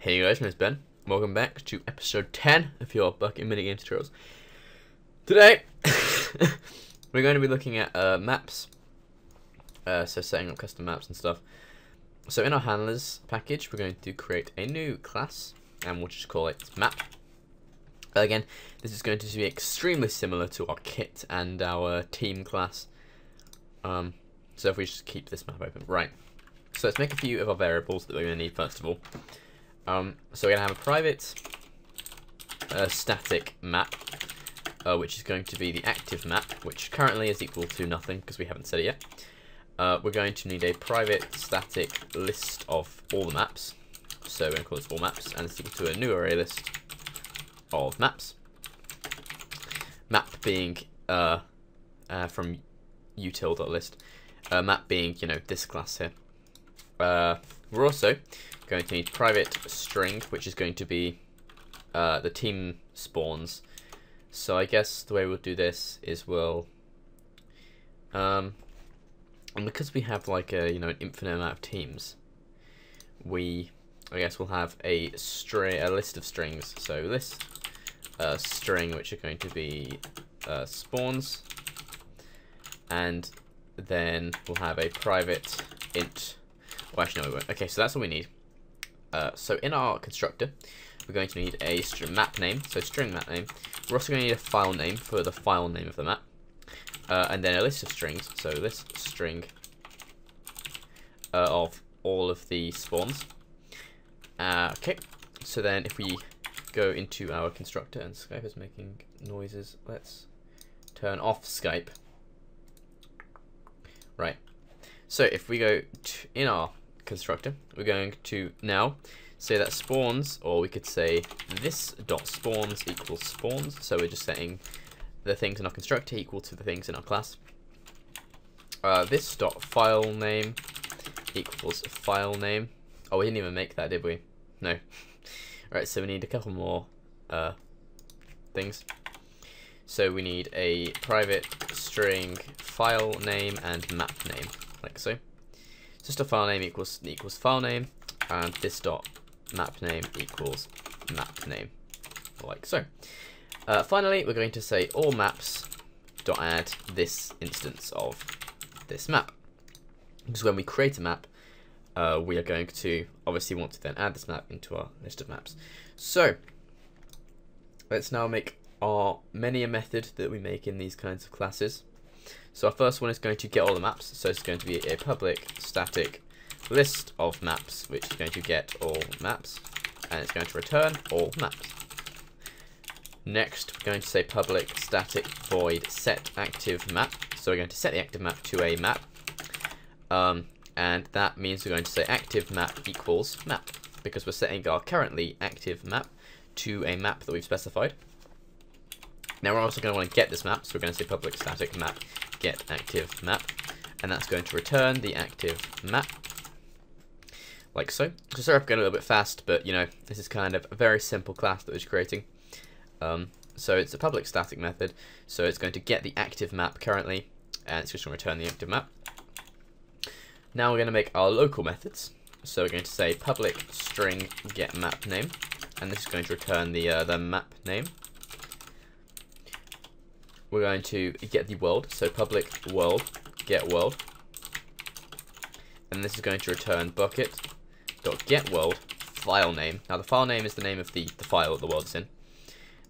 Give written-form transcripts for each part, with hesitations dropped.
Hey guys, my name's Ben. Welcome back to episode 10 of your Bukkit Minigame Tutorials. Today, we're going to be looking at maps, so setting up custom maps and stuff. So in our handlers package, we're going to create a new class, and we'll just call it map. Again, this is going to be extremely similar to our kit and our team class. So if we just keep this map open, right. So let's make a few of our variables that we're going to need first of all. So we're going to have a private static map, which is going to be the active map, which currently is equal to nothing because we haven't set it yet. We're going to need a private static list of all the maps. So we're going to call this all maps, and it's equal to a new array list of maps. Map being from util.list. Map being, you know, this class here. We're also going to need private string, which is going to be the team spawns. So I guess the way we'll do this is we'll, and because we have like a an infinite amount of teams, I guess we'll have a list of strings. So list string, which are going to be spawns, and then we'll have a private int. Well, actually, no, we won't. Okay, so that's all we need. So in our constructor, we're going to need a map name, so string map name. We're also going to need a file name for the file name of the map, and then a list of strings. So list string of all of the spawns. Okay, so then if we go into our constructor, and Skype is making noises, let's turn off Skype. Right. So if we go in our constructor, we're going to now say that spawns, or we could say this dot spawns equals spawns. So we're just setting the things in our constructor equal to the things in our class. This dot file name equals file name. Oh, we didn't even make that, did we? No. Right, so we need a couple more things. So we need a private string file name and map name, like so. Just a file name equals file name, and this dot map name equals map name, like so. Finally, we're going to say all maps dot add this instance of this map, because when we create a map, we are going to obviously want to then add this map into our list of maps. So let's now make our many a method that we make in these kinds of classes. So our first one is going to get all the maps, so it's going to be a public static list of maps, which is going to get all maps, and it's going to return all maps. Next, we're going to say public static void set active map, so we're going to set the active map to a map, and that means we're going to say active map equals map, because we're setting our currently active map to a map that we've specified. Now we're also going to want to get this map, so we're going to say public static map get active map, and that's going to return the active map, like so. So sorry if I'm going a little bit fast, but you know, this is kind of a very simple class that we're creating. So it's a public static method, so it's going to get the active map currently, and it's just going to return the active map. Now we're going to make our local methods, so we're going to say public string get map name, and this is going to return the map name. We're going to get the world, so public world get world, and this is going to return bucket.getWorld file name. Now the file name is the name of the file that the world's in.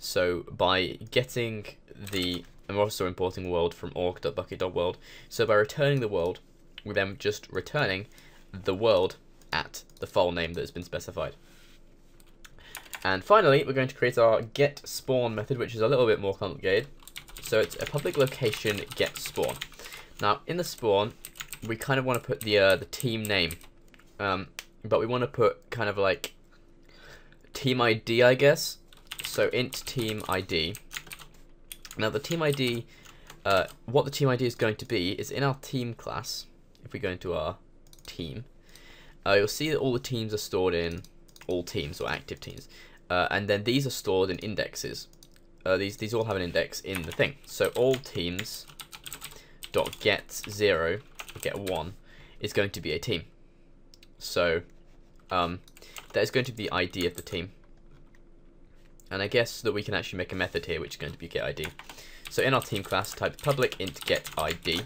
So by getting and we're also importing world from org.bucket.world. So by returning the world, we're then just returning the world at the file name that has been specified. And finally, we're going to create our get spawn method, which is a little bit more complicated. So it's a public location get spawn. Now in the spawn, we kind of want to put the team name, but we want to put kind of like team ID, I guess. So int team ID. Now the team ID, what the team ID is going to be is in our team class. If we go into our team, you'll see that all the teams are stored in all teams or active teams, and then these are stored in indexes. These all have an index in the thing. So all teams dot get 0, get 1 is going to be a team. So that is going to be the ID of the team. And I guess that we can actually make a method here which is going to be getID. So in our team class, type public int getID,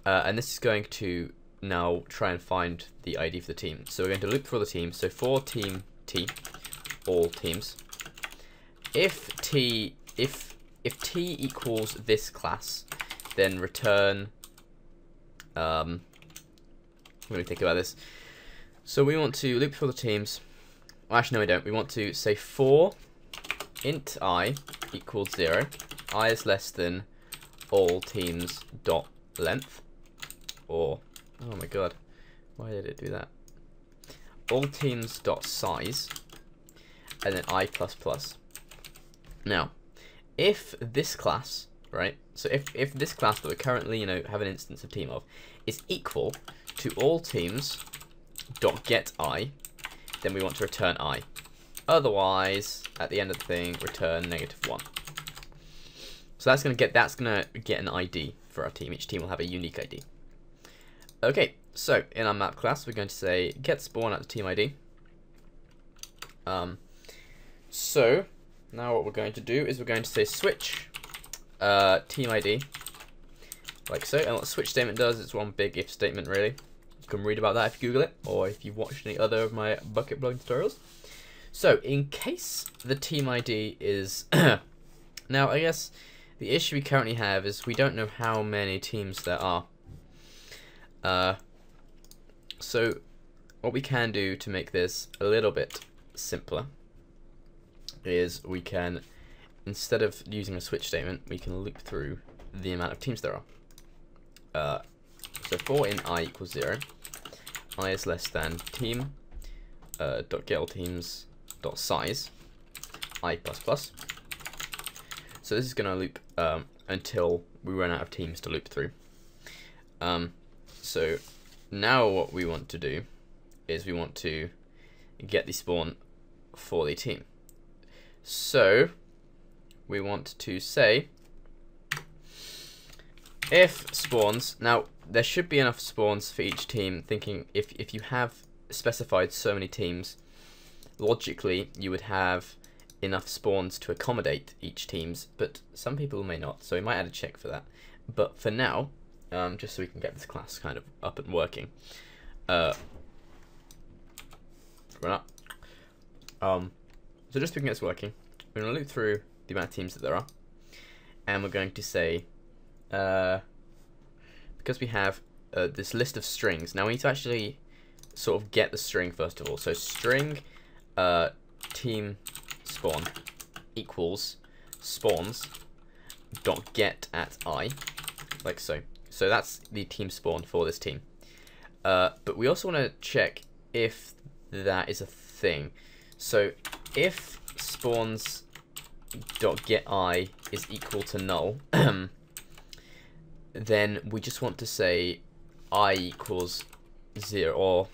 and this is going to now try and find the ID for the team. So we're going to loop for the team. So for team T, all teams, if T equals this class, then return. Let me think about this. So we want to loop for the teams. Well, actually, no, we don't. We want to say for int I equals 0. I is less than all teams dot length, or oh my god, why did it do that? All teams dot size, and then I plus plus. Now, if this class, right? So if this class that we currently have an instance of team of is equal to all teams dot get I, then we want to return I. Otherwise, at the end of the thing, return -1. So that's gonna get an ID for our team. Each team will have a unique ID. Okay, so in our map class, we're going to say get spawn at the team ID. So now what we're going to do is we're going to say switch team ID, like so. And what the switch statement does, it's one big if statement, really. You can read about that if you Google it, or if you've watched any other of my Bukkit blog tutorials. So in case the team ID is now, I guess the issue we currently have is we don't know how many teams there are. So what we can do to make this a little bit simpler is we can, instead of using a switch statement, we can loop through the amount of teams there are. So for in I equals 0, I is less than team dot get all teams dot size I plus plus. So this is going to loop until we run out of teams to loop through. So now what we want to do is we want to get the spawn for the team. So we want to say if spawns, now there should be enough spawns for each team, thinking if you have specified so many teams, logically you would have enough spawns to accommodate each teams, but some people may not, so we might add a check for that. But for now, just so we can get this class kind of up and working, so just so we can get this working, we're going to loop through the amount of teams that there are, and we're going to say, because we have this list of strings, now we need to actually sort of get the string first of all. So string team spawn equals spawns dot get at I, like so. So that's the team spawn for this team. But we also want to check if that is a thing. So if spawns dot get I is equal to null, then we just want to say I equals 0, or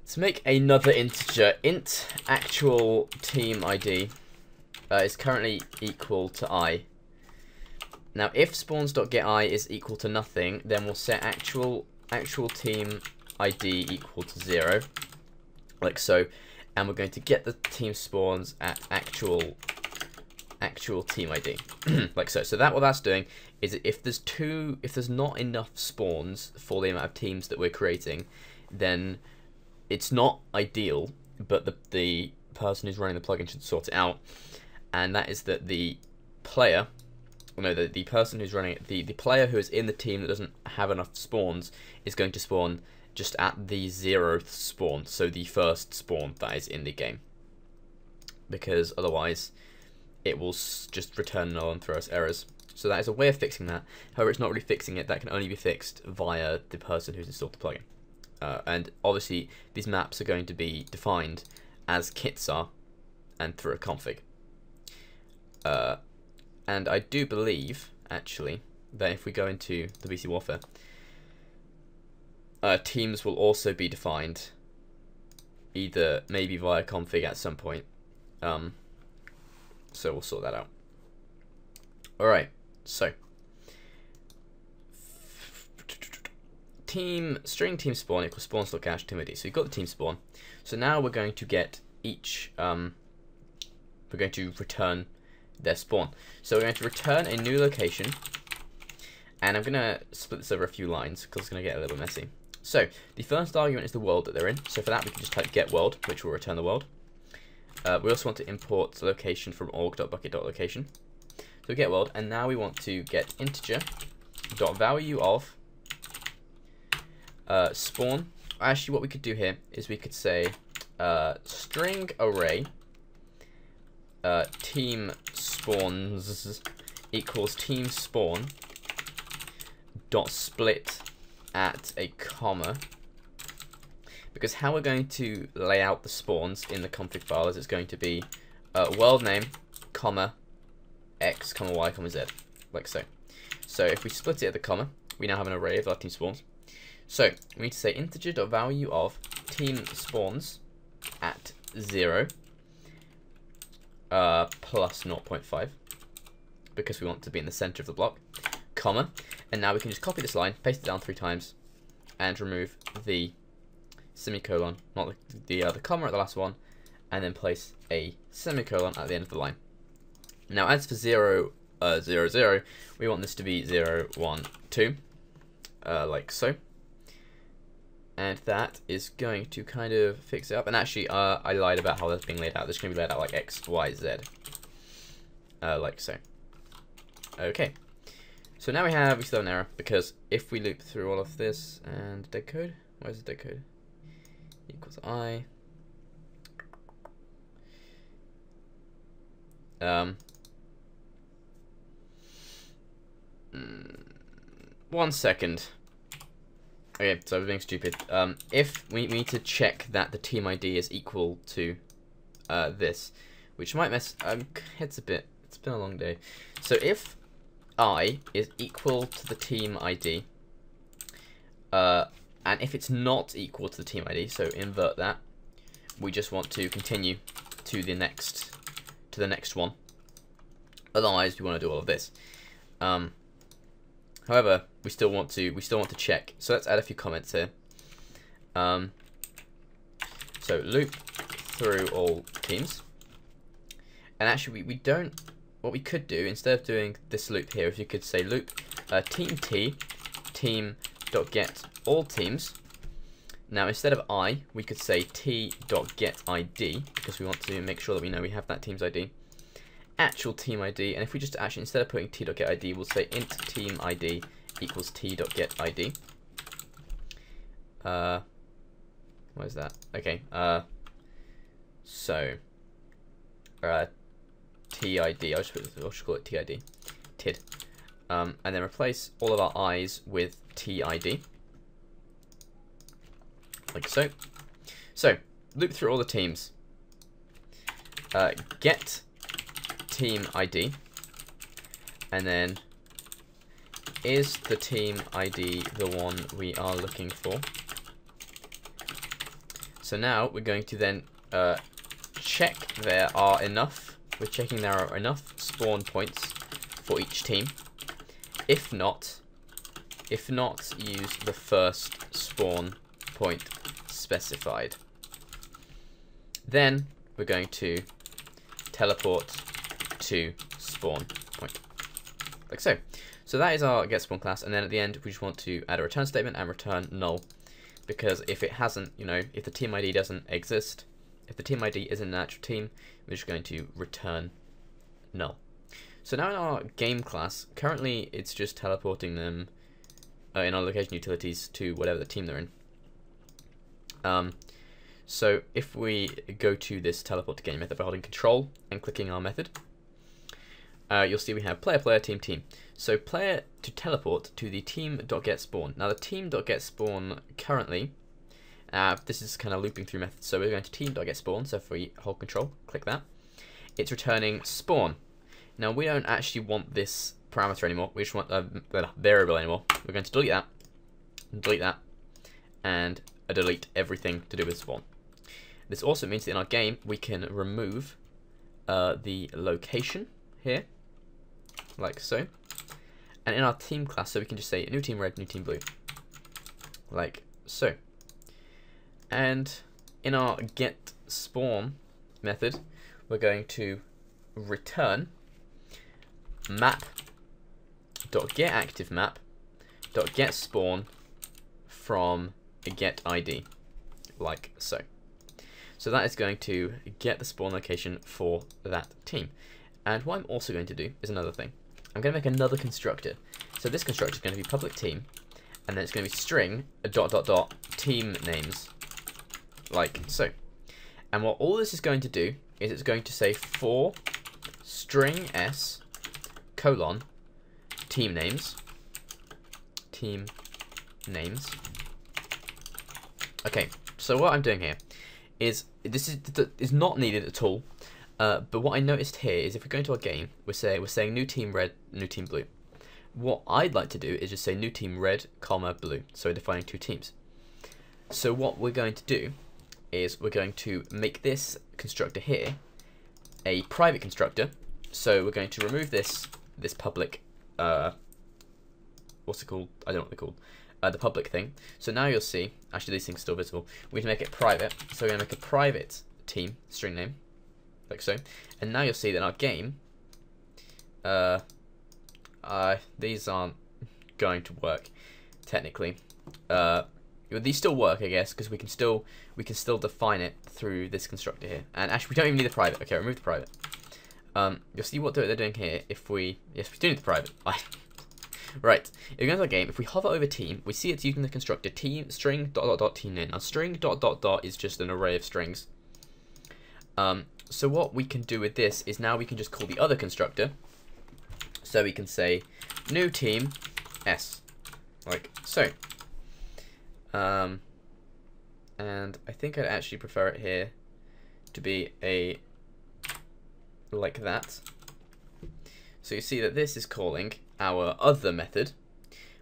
to make another integer, int actual team ID is currently equal to I. Now if spawns.getI is equal to nothing, then we'll set actual team ID equal to 0, like so, and we're going to get the team spawns at actual team ID, like so. So what that's doing is if there's not enough spawns for the amount of teams that we're creating, then it's not ideal, but the person who's running the plugin should sort it out, and that is that the player, the person who's running it, the player who is in the team that doesn't have enough spawns is going to spawn just at the 0th spawn, so the first spawn that is in the game, because otherwise it will just return null and throw us errors. So that is a way of fixing that. However, it's not really fixing it. That can only be fixed via the person who's installed the plugin. And obviously, these maps are going to be defined as kits are and through a config. And I do believe, actually, that if we go into the BC Warfare, teams will also be defined, either maybe via config at some point. So we'll sort that out. Alright, so string team spawn equals spawns.cache team ID. So you've got the team spawn. So now we're going to get each, we're going to return their spawn. So we're going to return a new location, and I'm going to split this over a few lines because it's going to get a little messy. So the first argument is the world that they're in. So for that we can just type get world, which will return the world. We also want to import the location from org.bukkit.location. So get world, and now we want to get integer.value of spawn. Actually, what we could do here is we could say string array team spawns equals team spawn dot split at a comma, because how we're going to lay out the spawns in the config file is it's going to be world name, comma, x, comma, y, comma, z, like so. So if we split it at the comma, we now have an array of our team spawns. So we need to say integer.value of team spawns at 0 plus 0.5, because we want to be in the center of the block, comma, and now we can just copy this line, paste it down 3 times, and remove the semicolon, not the comma at the last one, and then place a semicolon at the end of the line. Now as for 0, 0, 0, we want this to be 0, 1, 2, like so. And that is going to kind of fix it up. And actually, I lied about how that's being laid out. This is going to be laid out like X, Y, Z. Like so. Okay. So now we still have an error, because if we loop through all of this and dead code, where's the dead code? Equals I. 1 second. Okay, so I was being stupid. If we need to check that the team ID is equal to this, which might mess. It's been a long day. So if I is equal to the team ID, and if it's not equal to the team ID, so invert that, we just want to continue to the next one. Otherwise, we want to do all of this. However, we still want to check. So let's add a few comments here. So loop through all teams. And actually, we don't. What we could do instead of doing this loop here, if you could say loop team t team.get all teams. Now instead of I, we could say t.get ID, because we want to make sure that we know we have that team's ID. Actual team ID, and if we just actually, instead of putting t.get ID, we'll say int team ID equals t.get ID. What is that? Okay, so TID, I'll just call it TID, TID, and then replace all of our I's with TID, like so. So loop through all the teams, get team ID, and then is the team ID the one we are looking for? So now we're going to then check there are enough. We're checking there are enough spawn points for each team. If not, use the first spawn point specified. Then we're going to teleport to spawn point, like so. So that is our get spawn class, and then at the end we just want to add a return statement and return null, because if it hasn't, if the team ID doesn't exist, if the team ID isn't an actual team, we're just going to return null. So now in our game class, currently it's just teleporting them in our location utilities to whatever the team they're in. So if we go to this teleport to game method by holding control and clicking our method, you'll see we have player, player, team, team. So player to teleport to the team.getSpawn. Now the team.getSpawn currently, this is kind of looping through methods. So we're going to team.getSpawn. So if we hold control, click that, it's returning spawn. Now we don't actually want this parameter anymore. We just want a variable anymore. We're going to delete that, and delete everything to do with spawn. This also means that in our game we can remove the location here, like so. And in our team class, so we can just say new team red, new team blue, like so. And in our get spawn method, we're going to return map.getActiveMap.getSpawn from a get ID, like so. So that is going to get the spawn location for that team. And what I'm also going to do is another thing. I'm going to make another constructor. So this constructor is going to be public team, and then it's going to be string team names, like so. And what all this is going to do is it's going to say for string s colon team names. Okay, so what I'm doing here is this is not needed at all. But what I noticed here is if we go into our game, we're saying new team red, new team blue. What I'd like to do is just say new team red, comma blue. So we're defining two teams. So what we're going to do is we're going to make this constructor here a private constructor. So we're going to remove this public what's it called? I don't know what they're called. The public thing. So now you'll see, actually these things are still visible. We can make it private. So we're going to make a private team string name, like so. And now you'll see that in our game, these aren't going to work technically. These still work, I guess, because we can still define it through this constructor here. And actually, we don't even need the private. Okay, remove the private. You'll see what they're doing here. Yes, we do need the private. Right. If we go into our game, if we hover over team, we see it's using the constructor team string ... team name. Now string ... is just an array of strings. So what we can do with this is now we can just call the other constructor. So we can say new team s, like so. And I think I'd actually prefer it here to be like that. So you see that this is calling our other method,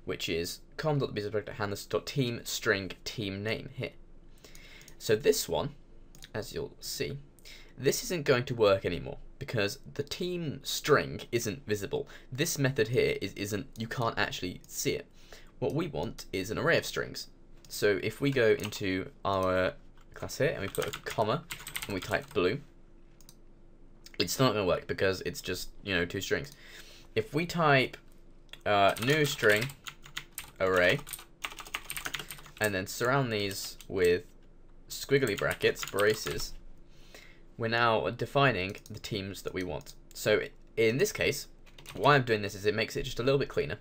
which is com.TheBCBroz.handlers.team string team name here. So this one, as you'll see, this isn't going to work anymore because the team string isn't visible. This method here isn't, you can't actually see it. What we want is an array of strings. So if we go into our class here and we put a comma and we type blue, it's not going to work because it's just, you know, two strings. If we type new string array and then surround these with squiggly brackets, braces, we're now defining the teams that we want. So in this case, why I'm doing this is it makes it just a little bit cleaner.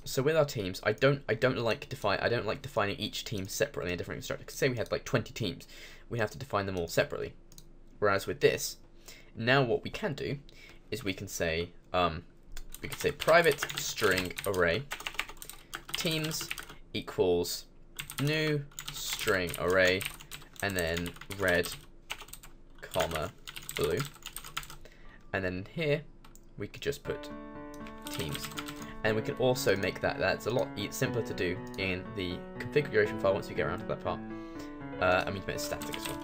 So with our teams, I don't like defining each team separately in a different constructor. Say we had like 20 teams, we have to define them all separately. Whereas with this, now what we can do is we can say private string array teams equals new string array and then red, comma blue, and then here we could just put teams. And we can also make that's a lot simpler to do in the configuration file once we get around to that part. And we can make it static as well,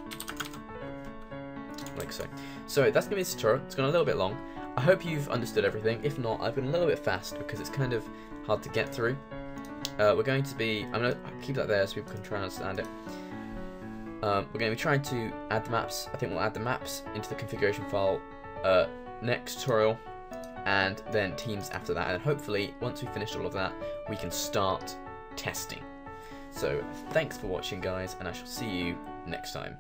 like so. So that's gonna be this tutorial. It's gone a little bit long. I hope you've understood everything. If not, I've been a little bit fast because it's kind of hard to get through. I'm gonna keep that there so people can try and understand it. We're going to be trying to add the maps. I think we'll add the maps into the configuration file next tutorial, and then teams after that. And hopefully, once we've finished all of that, we can start testing. So, thanks for watching, guys, and I shall see you next time.